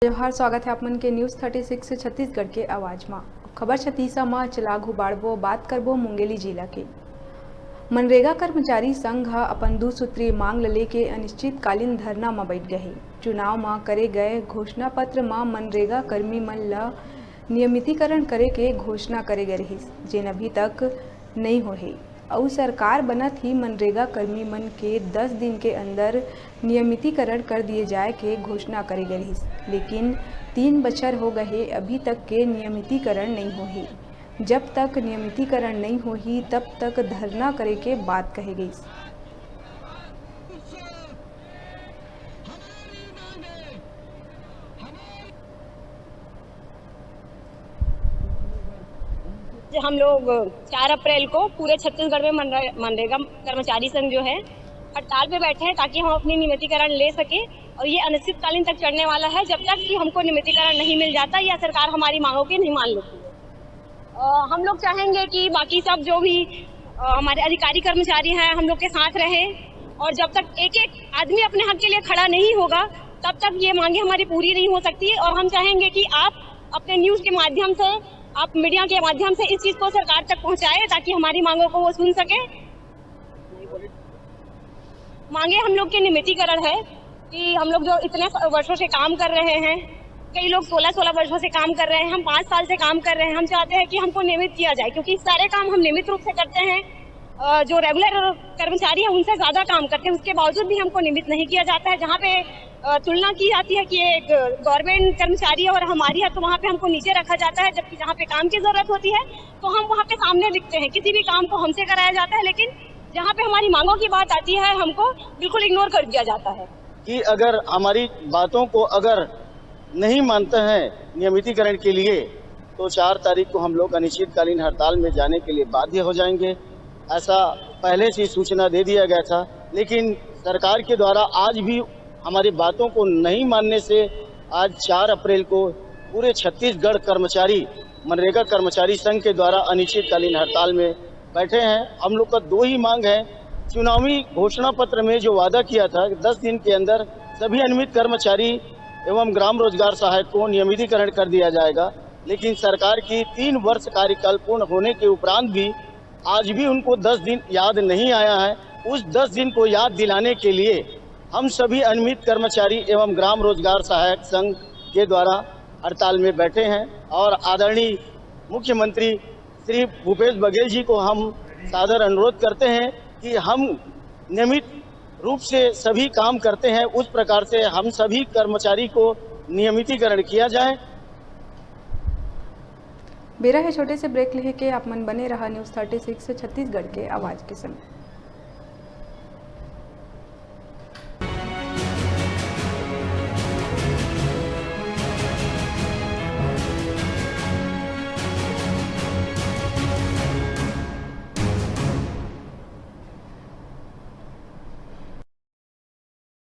जोहार, स्वागत है आपमन के न्यूज़ 36 छत्तीसगढ़ के आवाज में। खबर छत्तीसा में चलाघू बाड़बो बात करबो मुंगेली जिला के। मनरेगा कर्मचारी संघ अपन 2 सूत्रीय मांग लेके अनिश्चितकालीन धरना में बैठ गए। चुनाव में करे गए घोषणा पत्र में मनरेगा कर्मी मन ला नियमितीकरण करे के घोषणा करे गए रहिस, जेन अभी तक नहीं होहे। और सरकार बनत ही मनरेगा कर्मी मन के 10 दिन के अंदर नियमितीकरण कर दिए जाए के घोषणा करे गए रहिस, लेकिन 3 बछर हो गए अभी तक के नियमितीकरण नहीं होही। जब तक नियमितीकरण नहीं होही तब तक धरना करे के बात कहे गई। हम लोग 4 अप्रैल को पूरे छत्तीसगढ़ में मनरेगा कर्मचारी संघ जो है हड़ताल पे बैठे हैं ताकि हम अपनी नियमितीकरण ले सके, और ये अनिश्चितकालीन तक चढ़ने वाला है जब तक कि हमको नियमितीकरण नहीं मिल जाता या सरकार हमारी मांगों के नहीं मान लेती है। हम लोग चाहेंगे कि बाकी सब जो भी हमारे अधिकारी कर्मचारी हैं हम लोग के साथ रहे, और जब तक एक एक आदमी अपने हक के लिए खड़ा नहीं होगा तब तक ये मांगे हमारी पूरी नहीं हो सकती है। और हम चाहेंगे कि आप अपने न्यूज़ के माध्यम से, आप मीडिया के माध्यम से इस चीज को सरकार तक पहुंचाए ताकि हमारी मांगों को वो सुन सके। मांगे हम लोग के नियमितीकरण है कि हम लोग जो इतने वर्षों से काम कर रहे हैं, कई लोग 16-16 वर्षों से काम कर रहे हैं, हम 5 साल से काम कर रहे हैं, हम चाहते हैं कि हमको नियमित किया जाए, क्योंकि सारे काम हम नियमित रूप से करते हैं। जो रेगुलर कर्मचारी है उनसे ज्यादा काम करते हैं, उसके बावजूद भी हमको नियमित नहीं किया जाता है। जहाँ पे तुलना की जाती है कि एक गवर्नमेंट कर्मचारी है और हमारी है, तो वहाँ पे हमको नीचे रखा जाता है, जबकि जहाँ पे काम की जरूरत होती है तो हम वहाँ पे सामने दिखते हैं। किसी भी काम को हमसे कराया जाता है, लेकिन जहाँ पे हमारी मांगों की बात आती है हमको बिल्कुल इग्नोर कर दिया जाता है। कि अगर हमारी बातों को अगर नहीं मानते हैं नियमितीकरण के लिए तो 4 तारीख को हम लोग अनिश्चितकालीन हड़ताल में जाने के लिए बाध्य हो जाएंगे। ऐसा पहले से सूचना दे दिया गया था, लेकिन सरकार के द्वारा आज भी हमारी बातों को नहीं मानने से आज 4 अप्रैल को पूरे छत्तीसगढ़ कर्मचारी मनरेगा कर्मचारी संघ के द्वारा अनिश्चितकालीन हड़ताल में बैठे हैं। हम लोग का 2 ही मांग है। चुनावी घोषणा पत्र में जो वादा किया था कि 10 दिन के अंदर सभी अनियमित कर्मचारी एवं ग्राम रोजगार सहायक को नियमितीकरण कर दिया जाएगा, लेकिन सरकार की 3 वर्ष कार्यकाल पूर्ण होने के उपरांत भी आज भी उनको 10 दिन याद नहीं आया है। उस 10 दिन को याद दिलाने के लिए हम सभी अनियमित कर्मचारी एवं ग्राम रोजगार सहायक संघ के द्वारा हड़ताल में बैठे हैं, और आदरणीय मुख्यमंत्री श्री भूपेश बघेल जी को हम सादर अनुरोध करते हैं कि हम नियमित रूप से सभी काम करते हैं, उस प्रकार से हम सभी कर्मचारी को नियमितीकरण किया जाए। बेरा है छोटे से ब्रेक लेके आप मन बने रहा न्यूज़ 36 छत्तीसगढ़ के आवाज के समय।